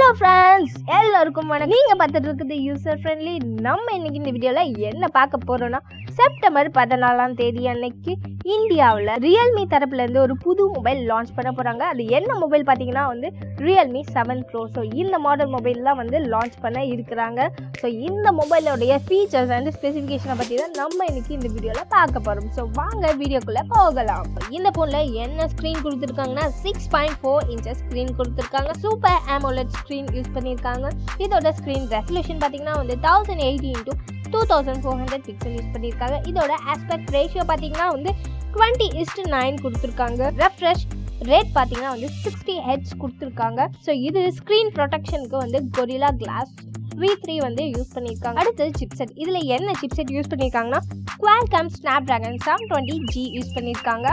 Hello friends, எல்லாருக்கும் வணக்கம். நீங்க பார்த்துட்டு இருக்குது யூசர் ஃப்ரெண்ட்லி. நம்ம இன்னைக்கு இந்த வீடியோல என்ன பார்க்க போறோம்னா செப்டம்பர் 14ஆம் தேதி அன்னைக்கு இந்தியாவில் Realme தரப்புல இருந்து ஒரு புது மொபைல் லான்ச் பண்ண போறாங்க. அது என்ன மொபைல் பார்த்தீங்கன்னா வந்து Realme 7 Pro. ஸோ இந்த மாடல் மொபைல்லாம் வந்து லான்ச் பண்ண இருக்கிறாங்க. ஸோ இந்த மொபைலோடைய ஃபீச்சர்ஸ் அண்ட் ஸ்பெசிஃபிகேஷனை பற்றி தான் நம்ம இன்னைக்கு இந்த வீடியோவில் பார்க்க போறோம். ஸோ வாங்க வீடியோக்குள்ள போகலாம். இந்த ஃபோன்ல என்ன ஸ்க்ரீன் கொடுத்துருக்காங்கன்னா 6.4 inches ஸ்க்ரீன் கொடுத்துருக்காங்க. சூப்பர் AMOLED ஸ்க்ரீன் யூஸ் பண்ணியிருக்காங்க. இதோட ஸ்க்ரீன் ரெசல்யூஷன் பார்த்தீங்கன்னா வந்து 1080 x 2400 பிக்சல் யூஸ் பண்ணியிருக்காங்க. இதோட ஆஸ்பெக்ட் ரேஷியோ பார்த்தீங்கன்னா வந்து 20:9 கொடுத்துருக்காங்க. ரெஃப்ரெஷ் ரேட் பார்த்தீங்கன்னா வந்து 60 Hz கொடுத்துருக்காங்க. ஸோ இது ஸ்க்ரீன் ப்ரொடெக்ஷனுக்கு வந்து Gorilla Glass V3 வந்து யூஸ் பண்ணியிருக்காங்க. அடுத்து சிப்செட். இதில் என்ன சிப்செட் யூஸ் பண்ணியிருக்காங்கன்னா Qualcomm Snapdragon 720G யூஸ் பண்ணியிருக்காங்க.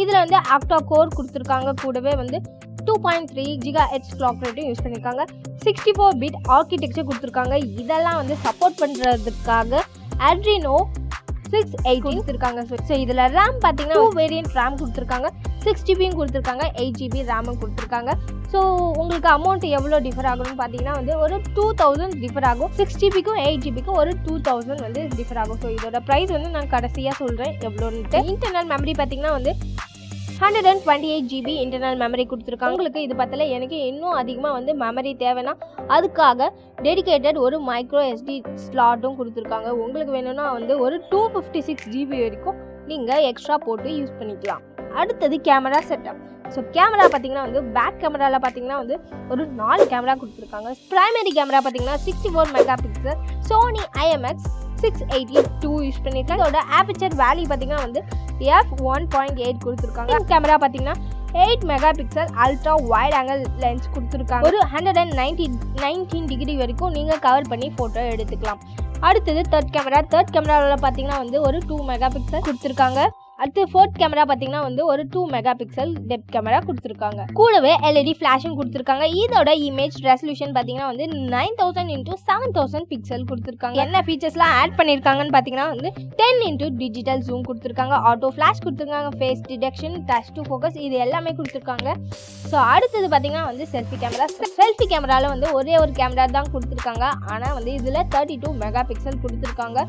இதில் வந்து ஆக்டா கோர் கொடுத்துருக்காங்க. கூடவே வந்து 2.3 GHz கிளாக் ரேட்டும் யூஸ் பண்ணியிருக்காங்க. 64-bit ஆர்கிடெக்சர் கொடுத்துருக்காங்க. இதெல்லாம் வந்து சப்போர்ட் பண்ணுறதுக்காக Adreno 680 கொடுத்துருக்காங்க. ஸோ இதில் ரேம் பார்த்தீங்கன்னா 2 வேரியன்ட் ரேம் கொடுத்துருக்காங்க. 6GB கொடுத்துருக்காங்க, 8GB ரேமும் கொடுத்துருக்காங்க. ஸோ உங்களுக்கு அமௌண்ட் எவ்வளோ டிஃபர் ஆகும்னு பார்த்தீங்கன்னா வந்து ஒரு 2000 டிஃபர் ஆகும். 6GBக்கும் 8GBக்கும் ஒரு 2000 வந்து டிஃபர் ஆகும். ஸோ இதோட ப்ரைஸ் வந்து நான் கடைசியாக சொல்கிறேன் எவ்வளோன்ட்டு. இன்டர்னல் மெமரி பார்த்தீங்கன்னா வந்து 128GB இன்டர்னல் மெமரி கொடுத்துருக்காங்க. உங்களுக்கு இது பத்தல, எனக்கு இன்னும் அதிகமாக வந்து மெமரி தேவைன்னா அதுக்காக டெடிகேட்டட் ஒரு மைக்ரோ SD ஸ்லாட்டும் கொடுத்துருக்காங்க. உங்களுக்கு வேணும்னா வந்து ஒரு 256GB வரைக்கும் நீங்கள் எக்ஸ்ட்ரா போட்டு யூஸ் பண்ணிக்கலாம். அடுத்தது கேமரா செட்டப். ஸோ கேமரா பார்த்தீங்கன்னா வந்து பேக் கேமராவில் பார்த்தீங்கன்னா வந்து ஒரு 4 கேமரா கொடுத்துருக்காங்க. ப்ரைமரி கேமரா பார்த்தீங்கன்னா 64 mega pixel Sony IMX 682 use பண்ணியிருக்காங்க. இதோட ஆபர்ச்சர் வேல்யூ பார்த்தீங்கன்னா வந்து f1.8 கொடுத்துருக்காங்க. கேமரா பார்த்தீங்கன்னா 8 mega pixel ultra wide angle lens கொடுத்துருக்காங்க. ஒரு 119 டிகிரி வரைக்கும் நீங்கள் கவர் பண்ணி ஃபோட்டோ எடுத்துக்கலாம். அடுத்தது தேர்ட் கேமராவில் பார்த்தீங்கன்னா வந்து ஒரு 2 மெகா பிக்சல் கொடுத்துருக்காங்க. அடுத்து ஃபோர்த் கேமரா பார்த்தீங்கன்னா வந்து ஒரு 2 மெகா பிக்சல் டெப்த் கேமரா கொடுத்துருக்காங்க. கூடவே LED ஃப்ளாஷும் கொடுத்துருக்காங்க. இதோட இமேஜ் ரெசல்யூஷன் பார்த்தீங்கன்னா வந்து 9000 x 7000 பிக்சல் கொடுத்துருக்காங்க. என்ன ஃபீச்சர்ஸ்லாம் ஆட் பண்ணியிருக்காங்கன்னு பார்த்தீங்கன்னா வந்து 10x டிஜிட்டல் ஜூம் கொடுத்துருக்காங்க, ஆட்டோ ஃப்ளாஷ் கொடுத்துருக்காங்க, face detection, touch to focus, இது எல்லாமே கொடுத்துருக்காங்க. ஸோ அடுத்தது பார்த்தீங்கன்னா வந்து செல்ஃபி கேமராவில் வந்து ஒரே ஒரு கேமரா தான் கொடுத்துருக்காங்க. ஆனால் வந்து இதில் 32 மெகா பிக்சல் கொடுத்துருக்காங்க.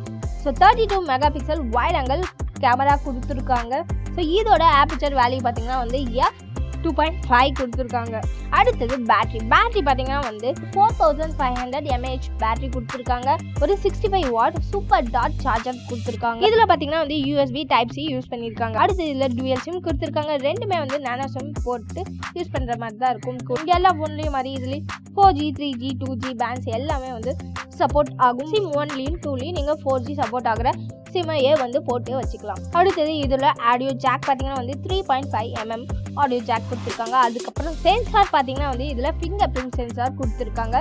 So 32 mega pixel wide angle camera கொடுத்துருக்காங்க. ஸோ இதோட ஆபர்ச்சர் வேல்யூ பார்த்தீங்கன்னா வந்து f2.5 கொடுத்துருக்காங்க. அடுத்தது பேட்டரி பார்த்தீங்கன்னா வந்து 4500 mAh பேட்டரி கொடுத்துருக்காங்க. ஒரு 65 வாட் சூப்பர் டாட் சார்ஜர் கொடுத்துருக்காங்க. இதில் பார்த்தீங்கன்னா வந்து USB Type-C யூஸ் பண்ணியிருக்காங்க. அடுத்து இதில் dual SIM கொடுத்துருக்காங்க. ரெண்டுமே வந்து நானோ SIM போட்டு யூஸ் பண்ணுற மாதிரி தான் இருக்கும். எல்லா ஃபோன்லேயும் மாதிரி இதுலேயும் 4G 3G 2G பேண்ட்ஸ் எல்லாமே வந்து சப்போர்ட் ஆகும். SIM 1லையும் 2லையும் நீங்கள் 4G சப்போர்ட் ஆகிற சிம்மையே வந்து போட்டு வச்சுக்கலாம். அடுத்தது இதில் ஆடியோ ஜாக் பார்த்தீங்கன்னா வந்து 3.5mm ஆடியோ ஜாக் கொடுத்துருக்காங்க. அதுக்கப்புறம் சென்சார் பார்த்தீங்கன்னா வந்து இதில் ஃபிங்கர் பிரிண்ட் சென்சார் கொடுத்துருக்காங்க.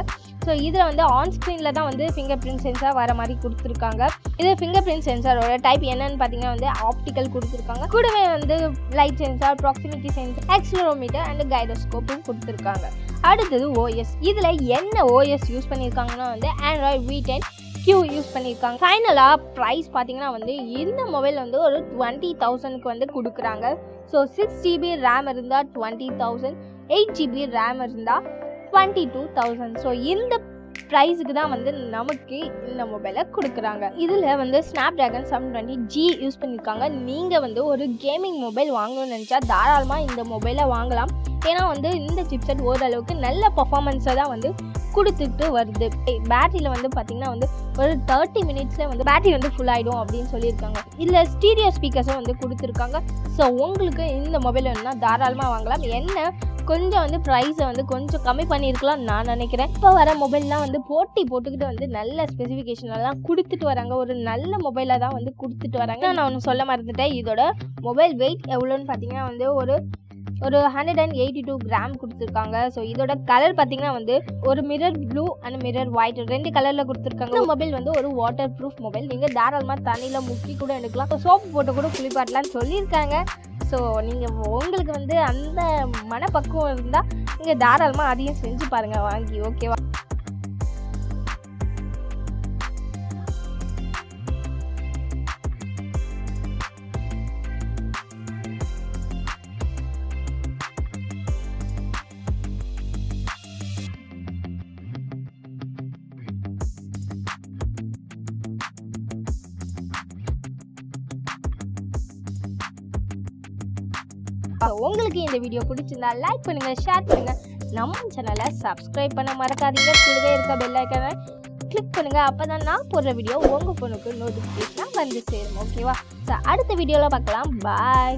ஸோ இதில் வந்து ஆன் ஸ்க்ரீனில் தான் வந்து ஃபிங்கர் பிரிண்ட் சென்சார் வர மாதிரி கொடுத்துருக்காங்க. இது ஃபிங்கர் பிரிண்ட் சென்சாரோட டைப் என்னன்னு பார்த்தீங்கன்னா வந்து ஆப்டிக்கல் கொடுத்துருக்காங்க. கூடவே வந்து light sensor, proximity sensor, accelerometer and கைரோஸ்கோப்பும் கொடுத்துருக்காங்க. அடுத்தது OS. இதில் என்ன OS யூஸ் பண்ணியிருக்காங்கன்னா வந்து Android V10 Q யூஸ் பண்ணியிருக்காங்க. ஃபைனலாக ப்ரைஸ் பார்த்தீங்கன்னா வந்து இந்த மொபைல் வந்து ஒரு 20,000க்கு வந்து கொடுக்குறாங்க. ஸோ 6GB ரேம் இருந்தால் 20,000, 8GB ரேம் இருந்தால் 22,000. ஸோ இந்த ப்ரைஸுக்கு தான் வந்து நமக்கு இந்த மொபைலை கொடுக்குறாங்க. இதில் வந்து Snapdragon 720G யூஸ் பண்ணியிருக்காங்க. நீங்கள் வந்து ஒரு கேமிங் மொபைல் வாங்கணும்னு நினச்சா தாராளமாக இந்த மொபைலை வாங்கலாம். ஏன்னா வந்து இந்த சிப்செட் ஓரளவுக்கு நல்ல பர்ஃபார்மன்ஸை தான் வந்து கொடுத்துட்டு வருது. பேட்டரியில் வந்து பார்த்திங்கன்னா வந்து ஒரு 30 மினிட்ஸில் வந்து பேட்டரி வந்து ஃபுல் ஆகிடும் அப்படின்னு சொல்லியிருக்காங்க. இதில் ஸ்டீரியோ ஸ்பீக்கர்ஸும் வந்து கொடுத்துருக்காங்க. ஸோ உங்களுக்கு இந்த மொபைல் வேணும்னா தாராளமாக வாங்கலாம். என்ன கொஞ்சம் வந்து ப்ரைஸை வந்து கொஞ்சம் கம்மி பண்ணியிருக்கலாம் நான் நினைக்கிறேன். இப்போ வர மொபைல்லாம் வந்து போட்டுக்கிட்டு வந்து நல்ல ஸ்பெசிஃபிகேஷனெல்லாம் கொடுத்துட்டு வராங்க. ஒரு நல்ல மொபைலாக தான் வந்து கொடுத்துட்டு வராங்க. நான் ஒன்று சொல்ல மறந்துட்டேன். இதோட மொபைல் வெயிட் எவ்வளோன்னு பார்த்தீங்கன்னா வந்து ஒரு 182 கிராம் கொடுத்துருக்காங்க. ஸோ இதோட கலர் பார்த்தீங்கன்னா வந்து ஒரு mirror blue and mirror white 2 கலரில் கொடுத்துருக்காங்க. இந்த மொபைல் வந்து ஒரு வாட்டர் ப்ரூஃப் மொபைல். நீங்கள் தாராளமாக தண்ணியில் முக்கி கூட எடுக்கலாம். சோப்பு போட்டு கூட குளிப்பாட்டலாம்னு சொல்லியிருக்காங்க. ஸோ நீங்கள் உங்களுக்கு வந்து அந்த மனப்பக்குவம் இருந்தால் நீங்கள் தாராளமாக அதையும் செஞ்சு பாருங்கள் வாங்கி. ஓகேவா? ஓகேவா? உங்களுக்கு இந்த வீடியோ பிடிச்சிருந்தா லைக் பண்ணுங்க, ஷேர் பண்ணுங்க, நம்ம சேனலை சப்ஸ்கிரைப் பண்ண மறக்காதீங்க. கூடவே இருக்க பெல் ஐக்கானை கிளிக் பண்ணுங்க. அப்பதான் நான் போடுற வீடியோ உங்க ஃபோனுக்கு நோட்டிஃபிகேஷனா வந்து சேரும். ஓகேவா? அடுத்த வீடியோல பார்க்கலாம். பாய்.